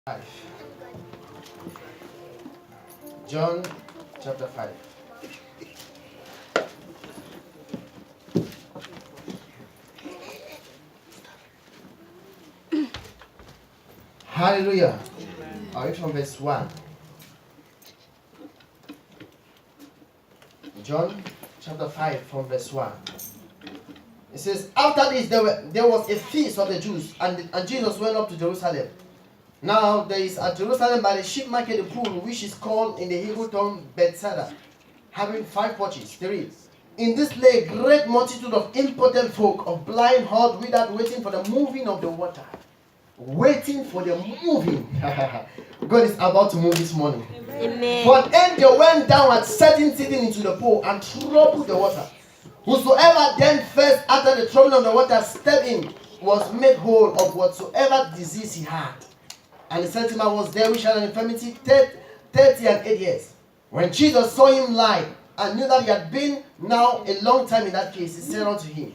5. John chapter 5. Hallelujah. I read from verse 1. John chapter 5 from verse 1. It says, after this there was a feast of the Jews, and Jesus went up to Jerusalem. Now there is at Jerusalem by the sheep market a pool, which is called in the Hebrew tongue Bethesda, having 5 porches. 3. In this lay a great multitude of impotent folk, of blind, halt, withered, waiting for the moving of the water. Waiting for the moving. God is about to move this morning. Amen. For an angel went down at certain sitting into the pool and troubled the water. Whosoever then first after the troubling of the water stepped in was made whole of whatsoever disease he had. And the certain man was there which had an infirmity 30 and 8 years. When Jesus saw him lie and knew that he had been now a long time in that case, he said unto him,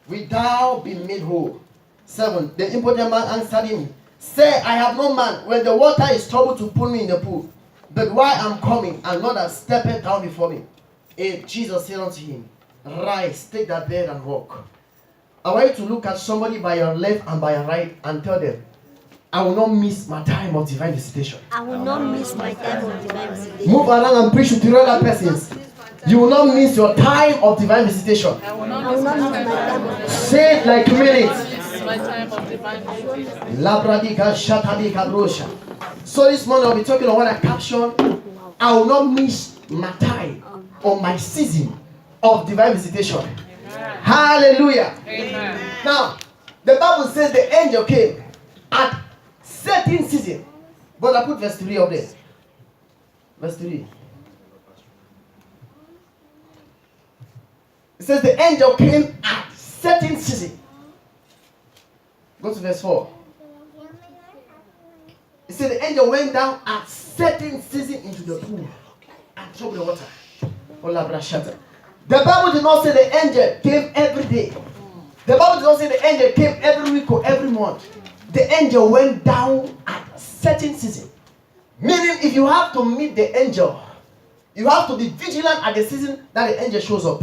Wilt thou be made whole? 7. The impotent man answered him, Say, I have no man when the water is troubled to put me in the pool. But why I'm coming, and not that steppeth down before me. 8. Jesus said unto him, Rise, take that bed and walk. I want you to look at somebody by your left and by your right and tell them, I will not miss my time of divine visitation. I will not miss my time of divine visitation. Move around and preach to 3 other persons. You will not miss your time of divine visitation. I will not miss my time of Say it like 2 minutes. My time of divine visitation. Labradika Shatadika Brosha. So this morning I'll be talking on what I caption. I will not miss my time or my season of divine visitation. Amen. Hallelujah. Amen. Now, the Bible says the angel came at certain season. But I put verse 3 up there. Verse 3. It says the angel came at certain season. Go to verse 4. It says the angel went down at certain season into the pool and troubled the water. The Bible did not say the angel came every day. The Bible did not say the angel came every week or every month. The angel went down at certain season. Meaning if you have to meet the angel, you have to be vigilant at the season that the angel shows up.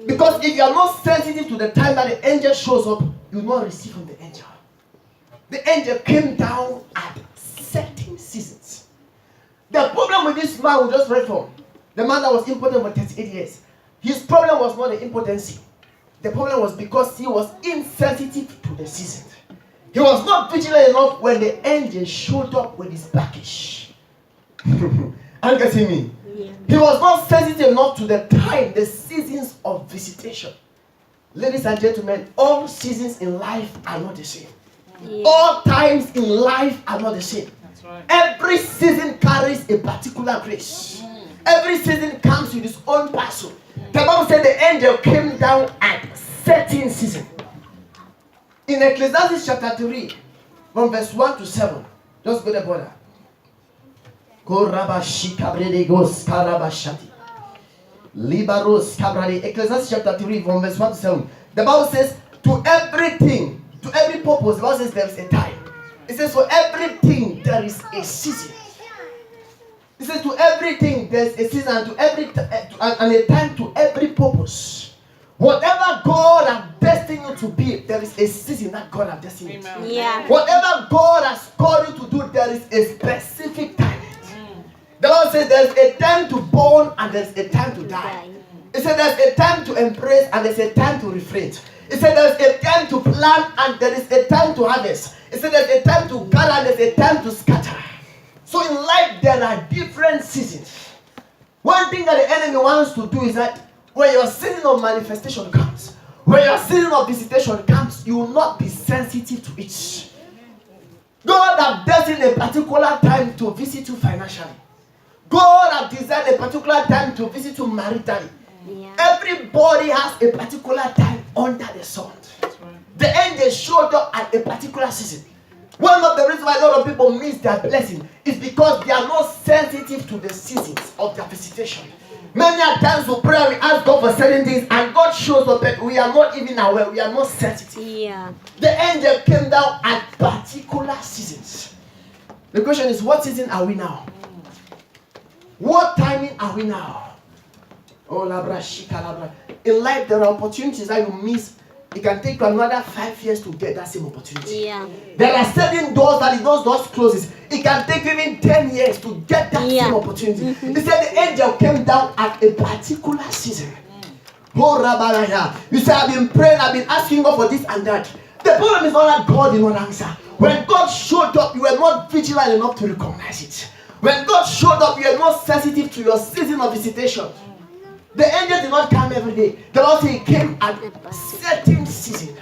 Because if you are not sensitive to the time that the angel shows up, you will not receive from the angel. The angel came down at certain seasons. The problem with this man we just read from, the man that was impotent for 38 years, his problem was not the impotency. The problem was because he was insensitive to the season. He was not vigilant enough when the angel showed up with his package. Are you getting me? Yeah. He was not sensitive enough to the time, the seasons of visitation. Ladies and gentlemen, all seasons in life are not the same. Yeah. All times in life are not the same. That's right. Every season carries a particular grace. Every season comes with its own parcel. The Bible said the angel came down at certain season. In Ecclesiastes chapter 3, from verse 1 to 7, just go there, brother. Ecclesiastes chapter 3, from verse 1 to 7. The Bible says, to everything, to every purpose, the Bible says there is a time. It says, for everything there is a season. It says, to everything there is a season, and and a time to every purpose. Whatever God has destined you to be, there is a season that God has destined you to. Amen. Yeah. Whatever God has called you to do, there is a specific time. The Bible says there's a time to born and there's a time to die. It says there's a time to embrace and there's a time to refrain. It says there's a time to plant and there is a time to harvest. It says there's a time to gather and there's a time to scatter. So in life there are different seasons. One thing that the enemy wants to do is that when your season of manifestation comes, when your season of visitation comes, you will not be sensitive to it. God has destined a particular time to visit you financially. God has designed a particular time to visit you maritally. Yeah. Everybody has a particular time under the sun. That's right. The angel showed up at a particular season. One of the reasons why a lot of people miss their blessing is because they are not sensitive to the seasons of their visitation. Many times we pray, we ask God for certain things, and God shows up, but we are not even aware, we are not sensitive. Yeah. The angel came down at particular seasons. The question is, what season are we now? What timing are we now? Oh, labra, shika, labra. In life, there are opportunities that you miss. It can take you another 5 years to get that same opportunity. Yeah. There are certain doors that if those doors closes, it can take even 10 years to get that Yeah. same opportunity. He said the angel came down at a particular season. Oh, Rabalaya. You say, I've been praying, I've been asking God for this and that. The problem is not that God did not answer. When God showed up, you were not vigilant enough to recognize it. When God showed up, you were not sensitive to your season of visitation. The angel did not come every day. The Lord said he came at a certain season.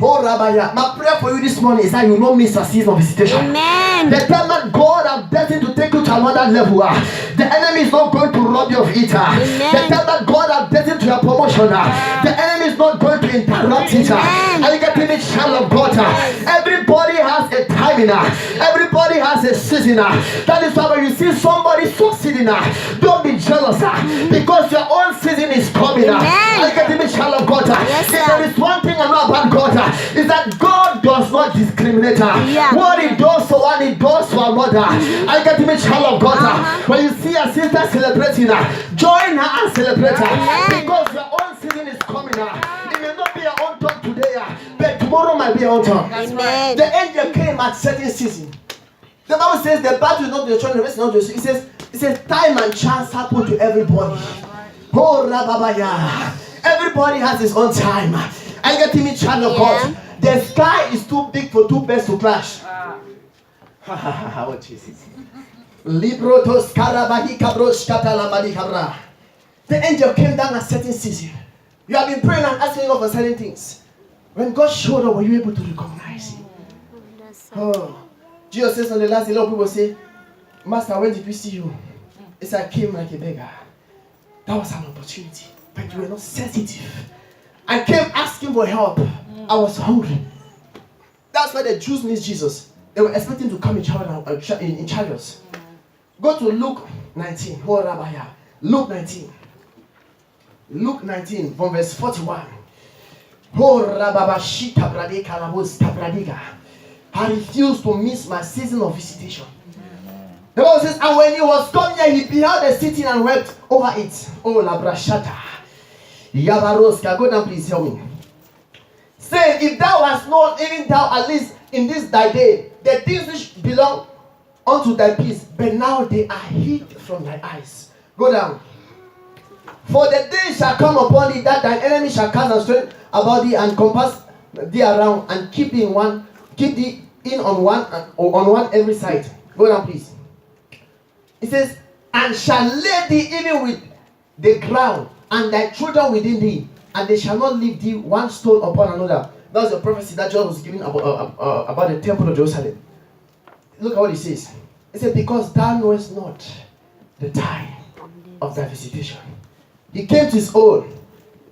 Oh, Rabbiah, my prayer for you this morning is that you will not miss a season of visitation. Amen. The time that God has destined to take you to another level, the enemy is not going to rob you of it. The time that God has destined to your promotion, the enemy is not going to interrupt it. Amen. And you get the child of God. Everybody has a timing. Everybody has a season. That is why when you see somebody succeeding, don't be jealous because your own season is coming. Amen. And you get the child of God. Yes, If there is one thing I know about God, is that God does not discriminate. Yeah. What he does for one, he does for another. I get to be child of God. When you see a sister celebrating, join her and celebrate her. Amen. Because your own season is coming. It may not be your own turn today, but tomorrow might be your own turn. Amen. The angel came at certain season. The Bible says the battle is not your children, the rest is not yours. It says time and chance happen to everybody. Oh, Rababaya. Everybody has his own time. I get to meet child of God. The sky is too big for two birds to crash. Oh, Jesus. Libro to skarabahi kabrosh katalamadi kabra. The angel came down at certain season. You have been praying and asking God for certain things. When God showed up, were you able to recognize Him? Oh, Jesus says on the last day, a lot of people say, Master, when did we see you? It's I came like a beggar. That was an opportunity, but you were not sensitive. I came asking for help. I was hungry. That's why the Jews missed Jesus. They were expecting to come in chariots. Go to Luke 19. Luke 19. Luke 19 from verse 41. I refuse to miss my season of visitation. The Bible says, and when he was come here, he beheld the city and wept over it. Oh, la brashata. Yabaroska, go down, please help me. Say, if thou hast not, even thou at least in this thy day, the things which belong unto thy peace, but now they are hid from thy eyes. Go down. For the day shall come upon thee that thine enemy shall cast a strain about thee and compass thee around and keep thee in on one every side. Go down, please. It says, and shall lay thee even with the ground, and thy children within thee, and they shall not leave thee one stone upon another. That was a prophecy that John was giving about the temple of Jerusalem. Look at what it says. It said, because thou knowest not the time of thy visitation. He came to his own,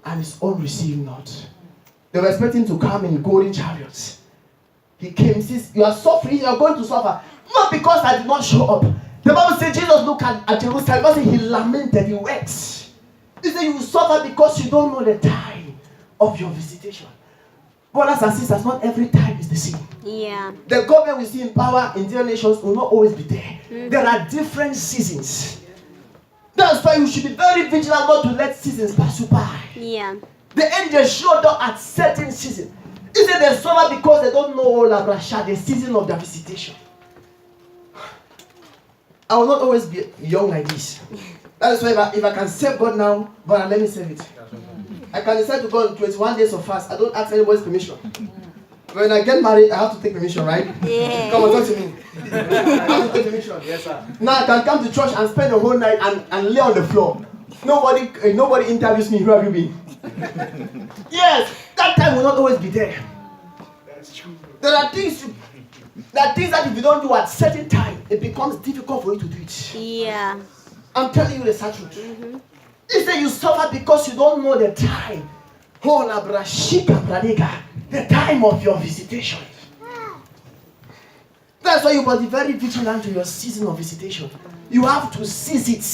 and his own received not. They were expecting to come in golden chariots. He came, he says, you are suffering, you are going to suffer. Not because I did not show up. The Bible says Jesus looked at Jerusalem. The Bible says he lamented, he wept. He said you will suffer because you don't know the time of your visitation. Brothers and sisters, not every time is the same. Yeah. The government we see in power in different nations will not always be there. There are different seasons. That's why you should be very vigilant not to let seasons pass you by. Yeah. The angels showed up at certain seasons. He said they suffer because they don't know the season of their visitation. I will not always be young like this. That is why if I can save God now, but let me save it. I can decide to go on 21 days of fast. I don't ask anybody's permission. When I get married, I have to take permission, right? Yeah. Come on, talk to me. I have to take permission. Yes, sir. Now I can come to church and spend the whole night and lay on the floor. Nobody interviews me. Who have you been? Yes, that time will not always be there. That's true. There are things that if you don't do at certain time, it becomes difficult for you to do it. Yeah. I'm telling you the sad truth. He said you suffer because you don't know the time. The time of your visitation. That's why you must be very vigilant to your season of visitation. You have to seize it.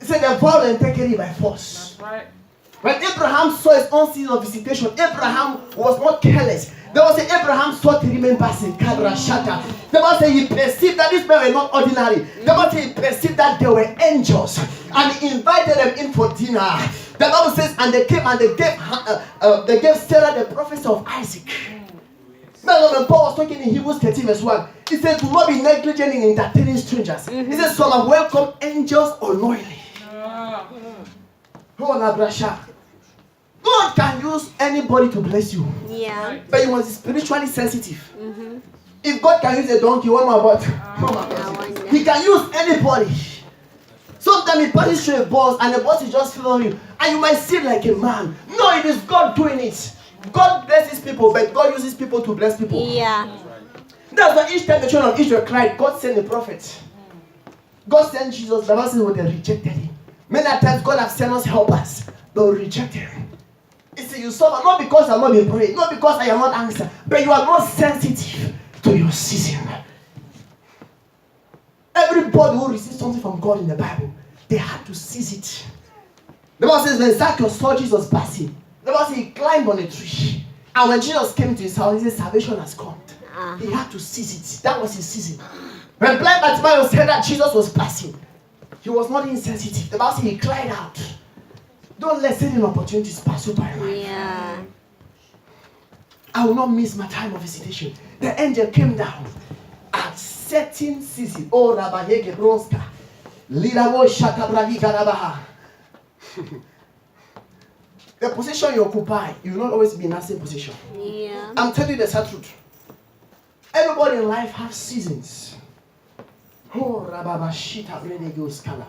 He said the violent take it by force. That's right. When Abraham saw his own season of visitation, Abraham was not careless. There was an Abraham saw three men passing. Kadra Shata. The Bible says he perceived that these men were not ordinary. The Bible says he perceived that they were angels, and he invited them in for dinner. The Bible says, and they came and they gave Sarah the prophecy of Isaac. Now, when Paul was talking in Hebrews 13 verse 1, he said, "Do not be negligent in entertaining strangers." He said, "Some have welcomed angels unknowingly." Oh, Labrasha. God can use anybody to bless you. Yeah. But you must be spiritually sensitive. If God can use a donkey, what about? He can use anybody. Sometimes he passes through a boss and the boss is just following you. And you might seem like a man. No, it is God doing it. God blesses people, but God uses people to bless people. Yeah. That's why each time the children of Israel cried, God sent a prophet. God sent Jesus. The Bible says when they rejected him. Many times God has sent us helpers, but we reject him. You see, you suffer not because I'm not being prayed, not because I am not answered, but you are not sensitive to your season. Everybody who receives something from God in the Bible, they had to seize it. The Bible says when Zacchaeus saw Jesus passing, the Bible says he climbed on a tree. And when Jesus came to his house, he said, "Salvation has come." He had to seize it. That was his season. When blind Bartimaeus heard that Jesus was passing, he was not insensitive. The Bible says he cried out. Don't let certain opportunities pass you by. Yeah. I will not miss my time of visitation. The angel came down at certain season. Oh, Rabbi Bronska. Lidabo Shatabragi Garabaha. The position you occupy, you will not always be in that same position. Yeah. I'm telling you the sad truth. Everybody in life has seasons. Oh, Rababa Shita Skala.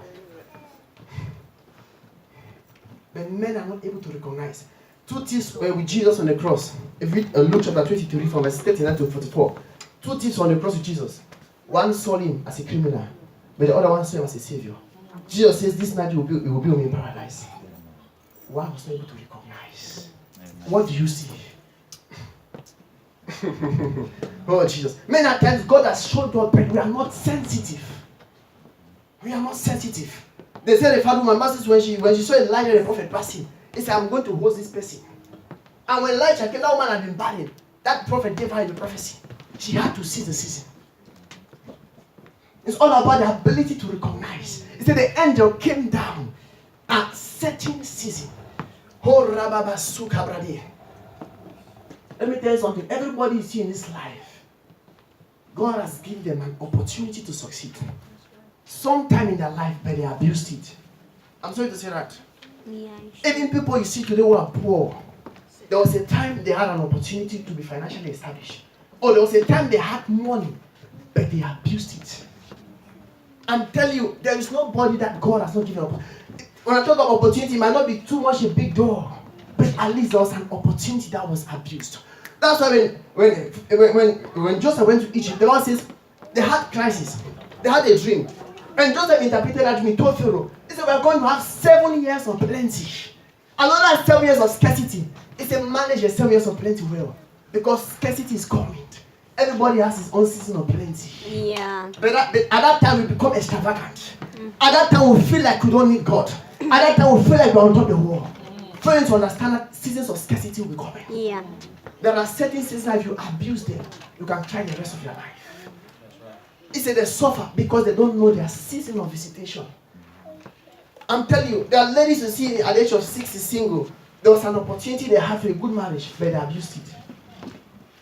But men are not able to recognize. Two thieves were with Jesus on the cross. If we Luke chapter 23 from verse 39 to 44. Two thieves on the cross with Jesus. One saw him as a criminal, but the other one saw him as a savior. Jesus says, "This night you will be with me in paradise." One was not able to recognize. What do you see? Oh, Jesus. Many times God has showed us, but we are not sensitive. We are not sensitive. They said the father woman, Moses, when she saw Elijah the prophet passing, he said, "I'm going to host this person." And when Elijah came, that woman had been barren. That prophet gave her the prophecy. She had to see the season. It's all about the ability to recognize. He said the angel came down at certain season. Oh, Rababa Suka Bradi. Let me tell you something. Everybody you see in this life, God has given them an opportunity to succeed. Sometime in their life, but they abused it. I'm sorry to say that. Yeah. Even people you see today who are poor, there was a time they had an opportunity to be financially established. Or there was a time they had money, but they abused it. I'm telling you, there is nobody that God has not given up. When I talk about opportunity, it might not be too much a big door, but at least there was an opportunity that was abused. That's why when Joseph went to Egypt, the Bible says they had crisis. They had a dream. And Joseph interpreted that dream, told Pharaoh, he said, "We are going to have 7 years of plenty. Another 7 years of scarcity." He said, "Manage your 7 years of plenty well, because scarcity is coming." Everybody has his own season of plenty. Yeah. But at that time, we become extravagant. At that time, we feel like we don't need God. At that time, we feel like we're on top of the world. Friends, understand that seasons of scarcity will be coming. Yeah. There are certain seasons, if you abuse them, you can try the rest of your life. He said they suffer because they don't know their season of visitation. I'm telling you, there are ladies you see at the age of 60 single. There was an opportunity they had for a good marriage, but they abused it.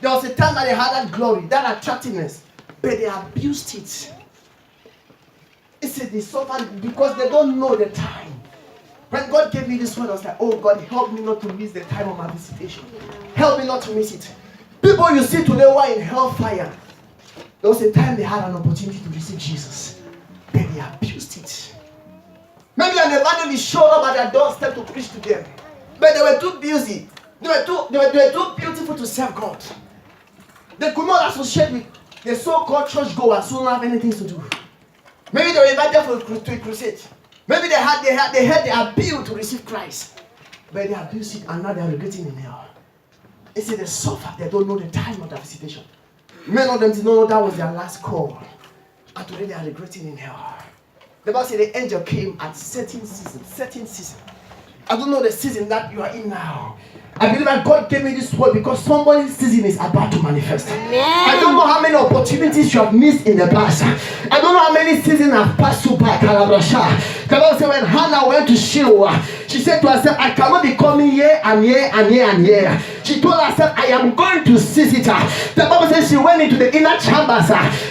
There was a time that they had that glory, that attractiveness, but they abused it. He said they suffered because they don't know the time. When God gave me this word, I was like, "Oh God, help me not to miss the time of my visitation. Help me not to miss it." People you see today who are in hellfire, there was a time they had an opportunity to receive Jesus, but they abused it. Maybe an evangelist showed up at their doorstep to preach to them, but they were too busy. They were too beautiful to serve God. They could not associate with the so-called churchgoers who don't have anything to do. Maybe they were invited to a crusade. Maybe they had the appeal to receive Christ, but they abused it and now they are regretting in hell. They say they suffer, they don't know the time of their visitation. Many of them did not know that was their last call, and today they are regretting in hell. The Bible says the angel came at certain season. I don't know the season that you are in now, I believe that God gave me this word because somebody's season is about to manifest. I don't Amen. know how many opportunities you have missed in the past. I don't know how many seasons have passed you by. Kalabrasha. The Bible said when Hannah went to Shiloh, she said to herself, I cannot be coming here and here and here and here. She told herself, I am going to seize it. The Bible says she went into the inner chambers.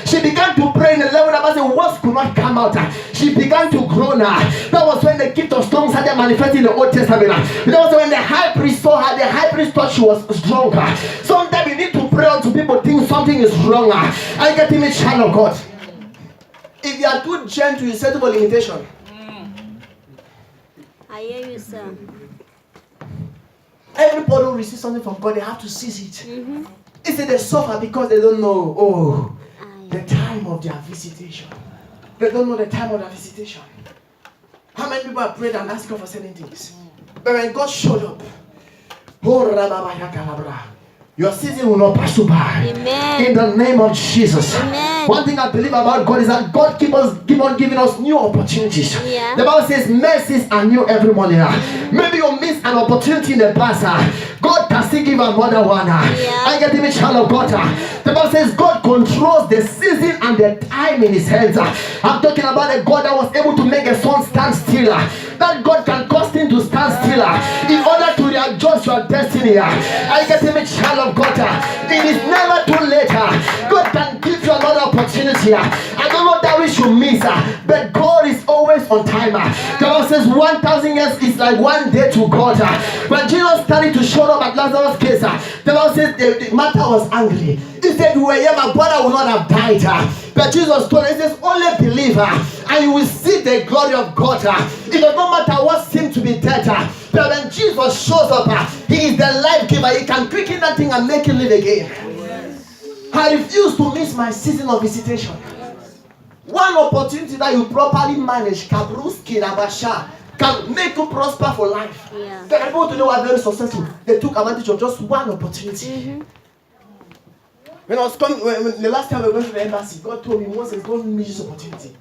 She began to pray in the level. The Bible said words could not come out. She began to groan. That was when the gift of tongues started manifesting in the Old Testament. That was when the high priest saw her. The high priest thought she was strong. Sometimes you need to pray unto people think something is wrong. I get him a child of God. If you are too gentle, you set up a limitation. I hear you, sir. Everybody who receives something from God, they have to seize it. It's that they suffer because they don't know the time of their visitation. They don't know the time of their visitation. How many people have prayed and asked God for certain things? But when God showed up, your season will not pass you by. Amen. In the name of Jesus. Amen. One thing I believe about God is that God keep on giving us new opportunities. Yeah. The Bible says mercies are new every morning. Maybe you missed an opportunity in the past. God can still give another one. I get him a child of God. The Bible says God controls the season and the time in his hands. I'm talking about a God that was able to make a sun stand still. That God can cause him to stand still in order to readjust your destiny. I get him a child of God. It is never too late. God can give you another opportunity. I don't know that we should miss, but God is always on time. The Bible says 1,000 years is like one day to God. When Jesus started to show up at Lazarus' case, the Bible says the matter was angry. He said, "You were here, my brother would not have died." But Jesus told him, he says, "Only believe, and you will see the glory of God." It does not matter what seems to be dead. But when Jesus shows up, he is the life giver. He can quicken that thing and make it live again. I refuse to miss my season of visitation. One opportunity that you properly manage, Kabruski Nabasha, can make you prosper for life. Yeah. The people today were very successful. They took advantage of just one opportunity. When I was coming, when the last time I went to the embassy, God told me, Moses, don't miss this opportunity.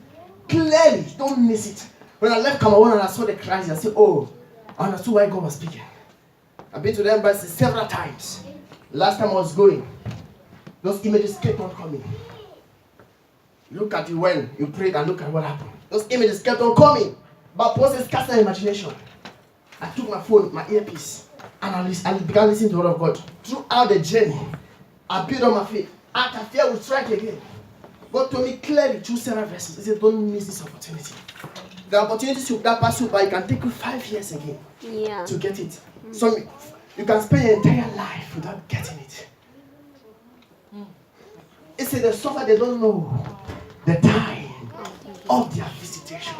Clearly, don't miss it. When I left Cameroon and I saw the crisis, I said, oh, I understood why God was speaking. I've been to the embassy several times. Last time I was going, those images kept on coming. Look at it when you prayed and look at what happened. Those images kept on coming. But Moses cast my imagination. I took my phone, my earpiece, and I began listening to the word of God. Throughout the journey, I built on my faith. After fear will strike again. God told me clearly through several verses. He said, don't miss this opportunity. The opportunities that pass you by, it can take you 5 years again to get it. So you can spend your entire life without getting it. It said they suffer, they don't know the time of their visitation.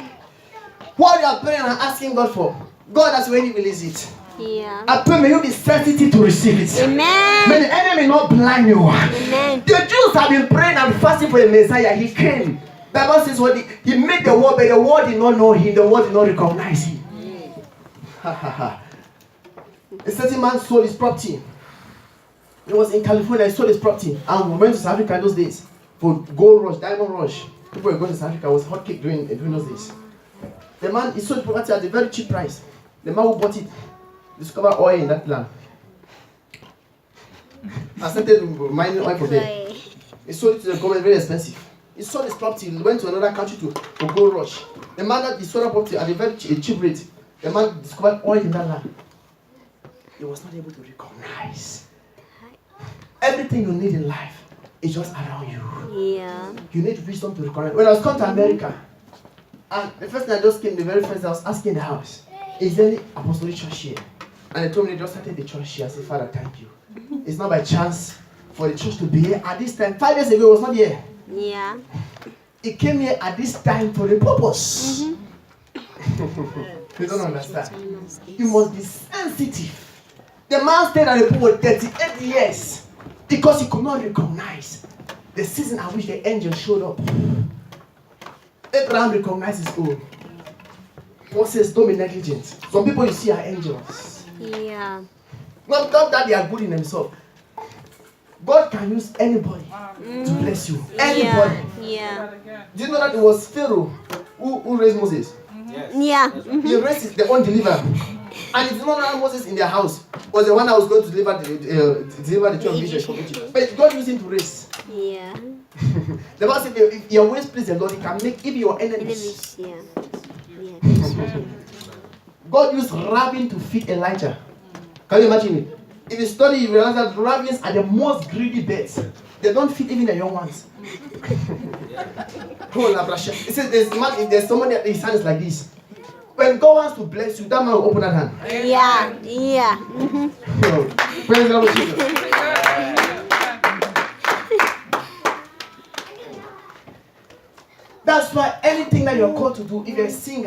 What you are praying and asking God for, God has already released it. Yeah. I pray may you be sensitive to receive it. Amen. May the enemy not blind you. Amen. The Jews have been praying and fasting for the Messiah. He came. The Bible says what he made the world, but the world did not know him. The world did not recognize him. A certain man sold his property. He was in California. He sold his property and we went to South Africa in those days for gold rush, diamond rush. People were going to South Africa. It was hot cake during those days. The man, he sold the property at a very cheap price. The man who bought it discovered oil in that land. I started mining oil for them. He sold it to the government very expensive. He sold his property, he went to another country to gold rush. The man that he sold that property at a very cheap rate, the man discovered oil in that land. He was not able to recognize. Everything you need in life is just around you. Yeah. You need wisdom to recognize. When I was coming to America, and the first thing I just came, the very first I was asking the house, is there any apostolic church here? And they told me they just started the church here. I said, Father, thank you. It's not by chance for the church to be here at this time. 5 years ago, it was not here. Yeah. It came here at this time for a purpose. You don't understand. You must be sensitive. The man stayed at the pool 38 years because he could not recognize the season at which the angel showed up. Abraham recognized his own. Paul says, don't be negligent. Some people you see are angels. Yeah. Not that they are good in themselves. God can use anybody to bless you. Anybody. Yeah. Do you know that it was Pharaoh who raised Moses? Yeah. He raised their own deliverer. And it's not that Moses in their house was the one that was going to deliver the children of Israel from Egypt. But God used him to raise. Yeah. The Bible said, if your ways please the Lord, he can make even your enemies. Enemies. Yeah. Yeah. God used raven to feed Elijah. Can you imagine it? If you study, you realize that ravens are the most greedy birds. They don't feed even the young ones. It says there's someone that his hand is like this. When God wants to bless you, that man will open that hand. Yeah. Yeah. Praise the Lord Jesus. That's why anything that you're called to do, if you're a singer,